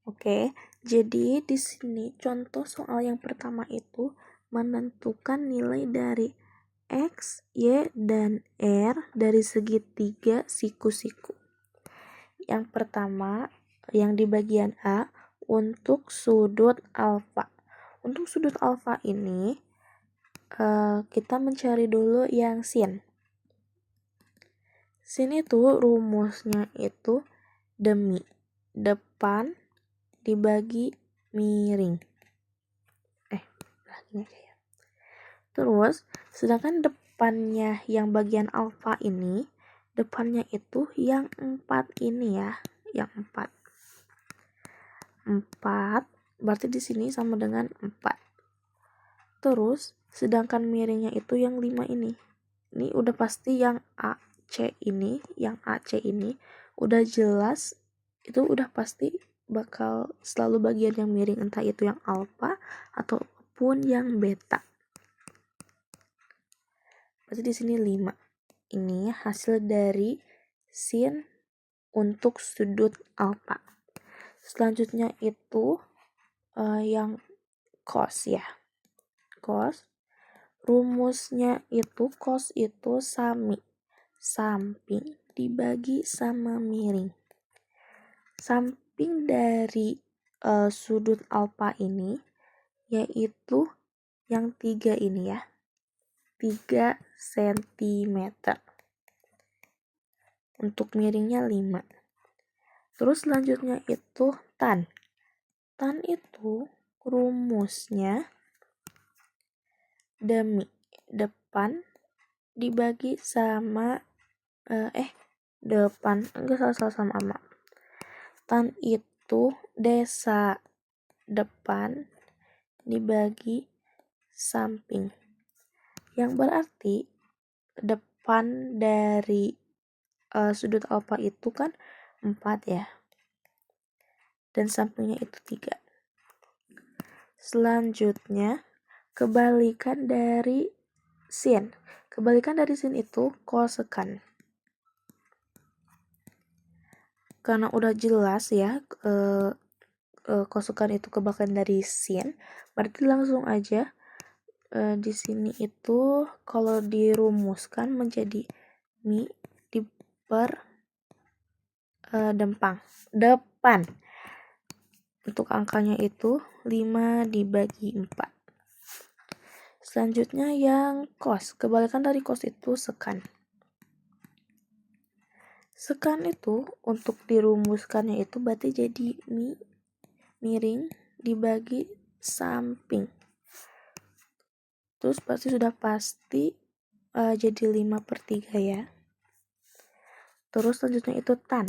Oke, jadi di sini contoh soal yang pertama itu menentukan nilai dari X, Y, dan R dari segitiga siku-siku. Yang pertama, yang di bagian A, untuk sudut alfa. Untuk sudut alfa ini, kita mencari dulu yang sin. Sin itu rumusnya itu depan dibagi miring. Ini aja ya. Terus, sedangkan depannya yang bagian alfa ini, depannya itu yang 4 ini ya, yang 4. 4 berarti di sini sama dengan 4. Terus, sedangkan miringnya itu yang 5 ini. Ini udah pasti yang AC ini, udah jelas, itu udah pasti bakal selalu bagian yang miring, entah itu yang alfa ataupun yang beta. Berarti di sini 5. Ini hasil dari sin untuk sudut alfa. Selanjutnya itu yang cos ya. Cos, rumusnya itu cos itu samping dibagi sama miring. Samping dari sudut alfa ini yaitu yang 3 ini ya. 3 cm. Untuk miringnya 5. Terus selanjutnya itu tan. Tan itu rumusnya depan dibagi sama sama. Tan itu desa depan dibagi samping. Yang berarti depan dari sudut alfa itu kan 4 ya. Dan sampingnya itu 3. Selanjutnya, kebalikan dari sin. Kebalikan dari sin itu kosekan. Karena udah jelas ya, kosekan itu kebalikan dari sin, berarti langsung aja di sini itu kalau dirumuskan menjadi mi diper depan. Untuk angkanya itu 5 dibagi 4. Selanjutnya yang cos. Kebalikan dari cos itu sekan. Sekan itu untuk dirumuskannya itu berarti jadi miring dibagi samping. Terus berarti sudah pasti jadi 5/3 ya. Terus selanjutnya itu tan.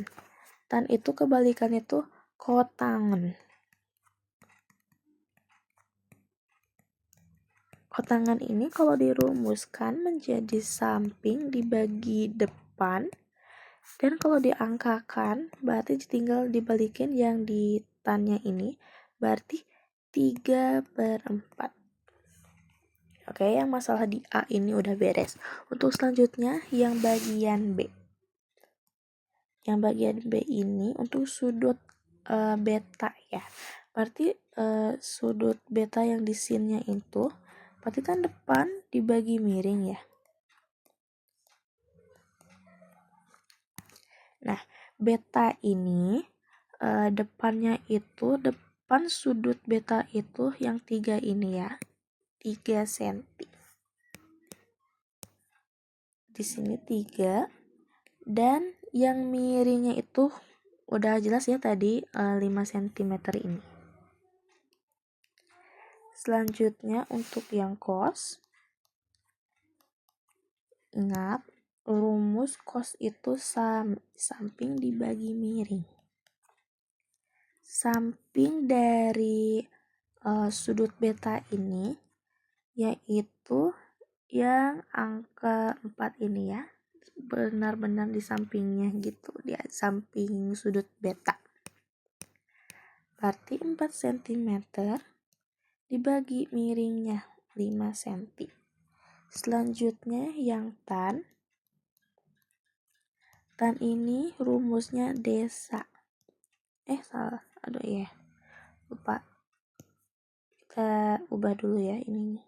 Tan itu kebalikannya itu kotangan. Kotangan ini kalau dirumuskan menjadi samping dibagi depan. Dan kalau diangkakan berarti tinggal dibalikin yang di tannya ini. Berarti 3/4. Oke, yang masalah di A ini udah beres. Untuk selanjutnya yang bagian B. Yang bagian B ini untuk sudut beta ya. Berarti sudut beta yang di sinnya itu berarti kan depan dibagi miring ya. Nah, beta ini depannya itu depan sudut beta itu yang 3 ini ya. 3 cm. Di sini 3 dan yang miringnya itu udah jelas ya tadi 5 cm ini. Selanjutnya untuk yang cos, ingat rumus cos itu samping dibagi miring. Samping dari sudut beta ini yaitu yang angka 4 ini ya. Benar-benar di sampingnya gitu, di samping sudut beta. Berarti 4 cm dibagi miringnya 5 cm. Selanjutnya yang tan. Tan ini rumusnya desa. Salah. lupa. Kita ubah dulu ya ininya.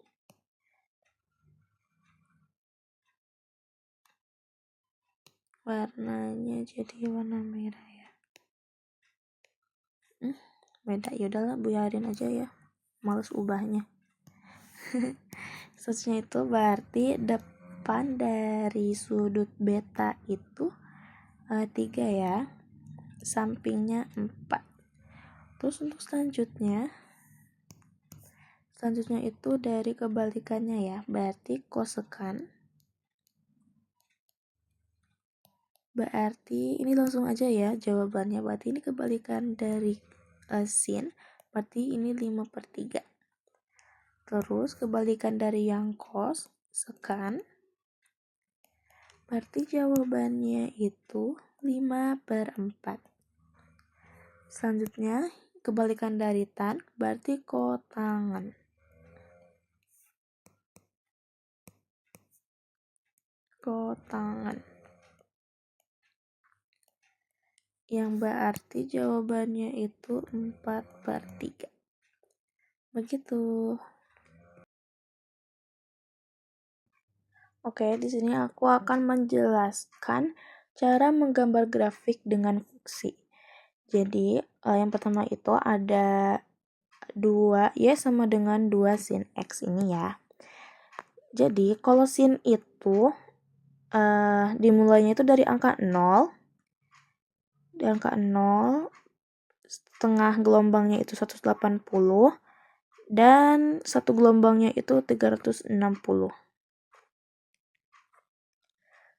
Warnanya jadi warna merah ya. Beda, yaudahlah biarin aja ya, males ubahnya. Statusnya itu berarti depan dari sudut beta itu 3 ya, sampingnya 4. Terus untuk selanjutnya itu dari kebalikannya ya, berarti kosekan. Berarti ini langsung aja ya jawabannya, berarti ini kebalikan dari sin, berarti ini 5/3. Terus kebalikan dari yang cos, sekan, berarti jawabannya itu 5/4. Selanjutnya kebalikan dari tan, berarti kotangan. Yang berarti jawabannya itu 4/3. Begitu. Oke, di sini aku akan menjelaskan cara menggambar grafik dengan fungsi. Jadi, yang pertama itu ada 2 Y sama dengan 2 sin X ini ya. Jadi, kalau sin itu dimulainya itu dari angka 0. Di angka 0, setengah gelombangnya itu 180, dan satu gelombangnya itu 360.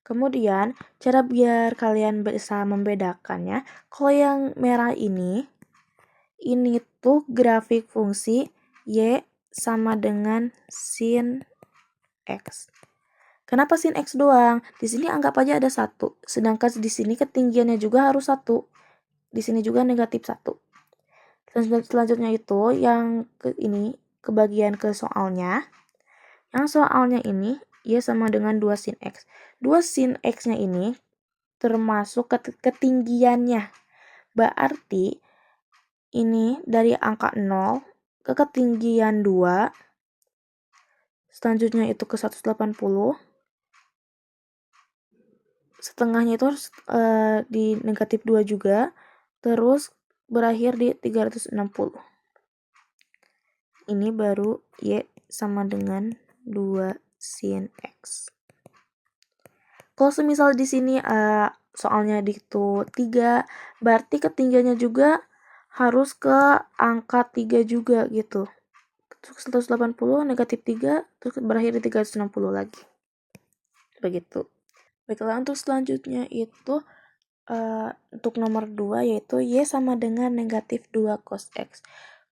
Kemudian, cara biar kalian bisa membedakannya, kalau yang merah ini tuh grafik fungsi Y sama dengan sin X. Kenapa sin X doang? Di sini anggap aja ada 1, sedangkan di sini ketinggiannya juga harus 1. Di sini juga negatif 1. Selanjutnya itu yang ke bagian ke soalnya. Yang soalnya ini Y sama dengan 2 sin X. 2 sin X-nya ini termasuk ketinggiannya. Berarti ini dari angka 0 ke ketinggian 2. Selanjutnya itu ke 180. Setengahnya itu harus di negatif 2 juga. Terus berakhir di 360. Ini baru Y sama dengan 2 sin X. Kalau semisal di sini soalnya itu 3, berarti ketinggiannya juga harus ke angka 3 juga gitu. Terus 180 negatif 3, terus berakhir di 360 lagi. Begitu. Baiklah, untuk selanjutnya itu untuk nomor 2 yaitu Y sama dengan negatif 2 cos X.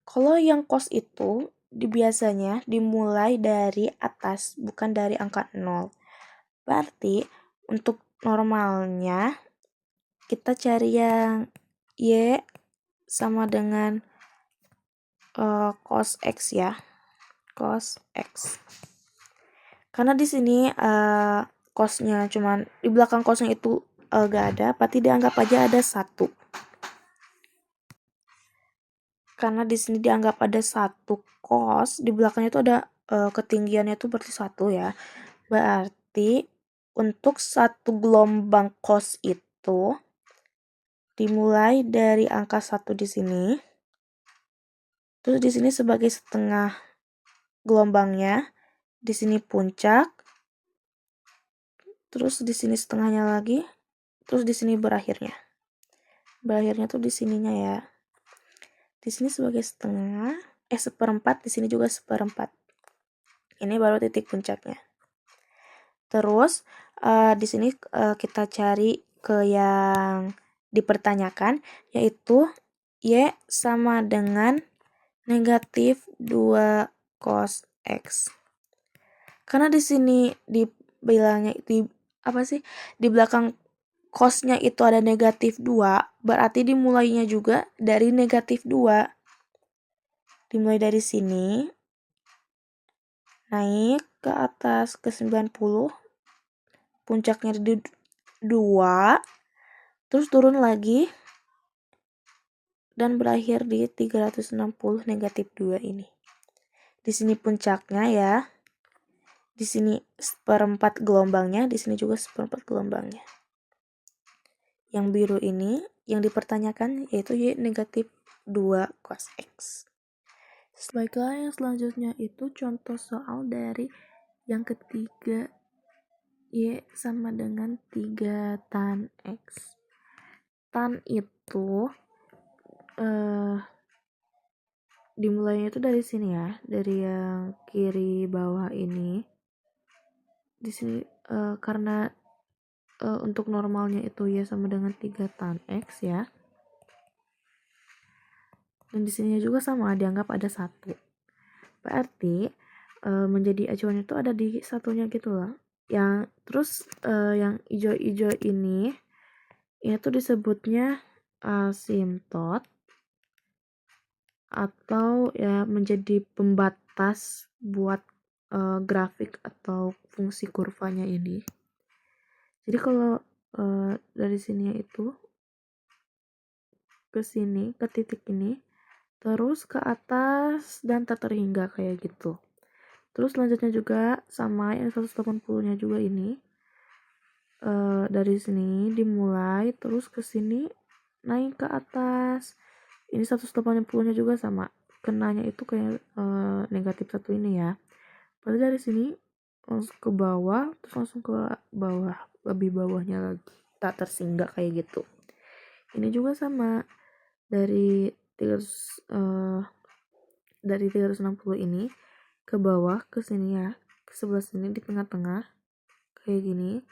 Kalau yang cos itu biasanya dimulai dari atas, bukan dari angka 0. Berarti untuk normalnya kita cari yang Y sama dengan cos X ya. Cos X. Karena di sini cosnya cuman di belakang cosnya itu gak ada, berarti dianggap aja ada 1. Karena di sini dianggap ada 1 cos, di belakangnya itu ada ketinggiannya itu berarti 1 ya. Berarti untuk satu gelombang cos itu dimulai dari angka 1 di sini. Terus di sini sebagai setengah gelombangnya, di sini puncak. Terus di sini setengahnya lagi, terus di sini berakhirnya. Berakhirnya tuh di sininya ya. Di sini sebagai setengah, seperempat, di sini juga seperempat. Ini baru titik puncaknya. Terus di sini kita cari ke yang dipertanyakan, yaitu Y sama dengan negatif 2 cos X. Karena di sini dibilangnya di belakang cosnya itu ada negatif 2, berarti dimulainya juga dari negatif 2. Dimulai dari sini, naik ke atas ke 90, puncaknya di 2, terus turun lagi dan berakhir di 360 negatif 2 ini. Di sini puncaknya ya. Di sini seperempat gelombangnya, di sini juga seperempat gelombangnya. Yang biru ini yang dipertanyakan yaitu Y negatif 2 cos X. Baiklah, yang selanjutnya itu contoh soal dari yang ketiga, Y sama dengan 3 tan X. Tan itu dimulainya itu dari sini ya, dari yang kiri bawah ini. Di sini karena untuk normalnya itu Y sama dengan 3 tan X ya. Dan di sini juga sama, dianggap ada 1. Berarti menjadi acuannya itu ada di satunya gitu loh. Yang terus yang hijau-hijau ini itu disebutnya asimtot atau ya menjadi pembatas buat grafik atau fungsi kurvanya ini. Jadi kalau dari sini itu ke sini, ke titik ini, terus ke atas dan tak terhingga kayak gitu. Terus selanjutnya juga sama yang 180-nya juga ini. Dari sini dimulai terus ke sini naik ke atas. Ini 180-nya juga sama. Kenanya itu kayak negatif 1 ini ya. Berarti dari sini langsung ke bawah, terus langsung ke bawah, lebih bawahnya lagi. Tak tersinggah kayak gitu. Ini juga sama. Dari 360 ini ke bawah ke sini ya, ke sebelah sini di tengah-tengah kayak gini.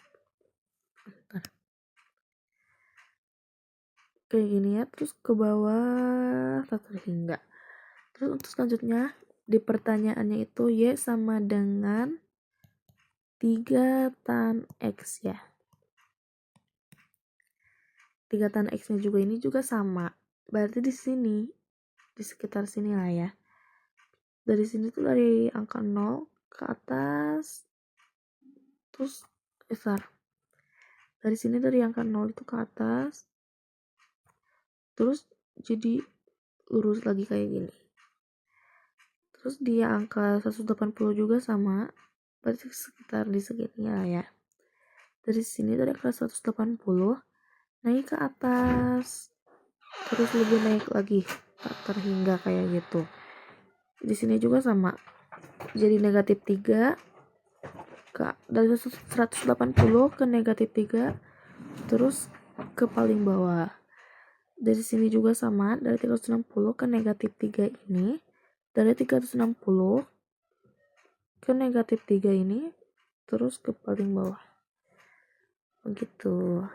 Kayak gini ya, terus ke bawah tak terhingga. Terus untuk selanjutnya di pertanyaannya itu Y sama dengan 3 tan X ya. 3 tan X nya juga ini juga sama. Berarti di sini, di sekitar sini lah ya. Dari sini tuh dari angka 0 ke atas, terus besar. Dari sini dari angka 0 itu ke atas, terus jadi lurus lagi kayak gini. Terus di angka 180 juga sama, berarti sekitar di segini lah ya. Dari sini dari angka 180 naik ke atas, terus lebih naik lagi tak terhingga kayak gitu. Di sini juga sama, jadi negatif 3 dari 180 ke negatif 3, terus ke paling bawah. Dari sini juga sama, dari 360 ke negatif 3 ini, dari 360 ke negatif 3 ini, terus ke paling bawah. Begitu.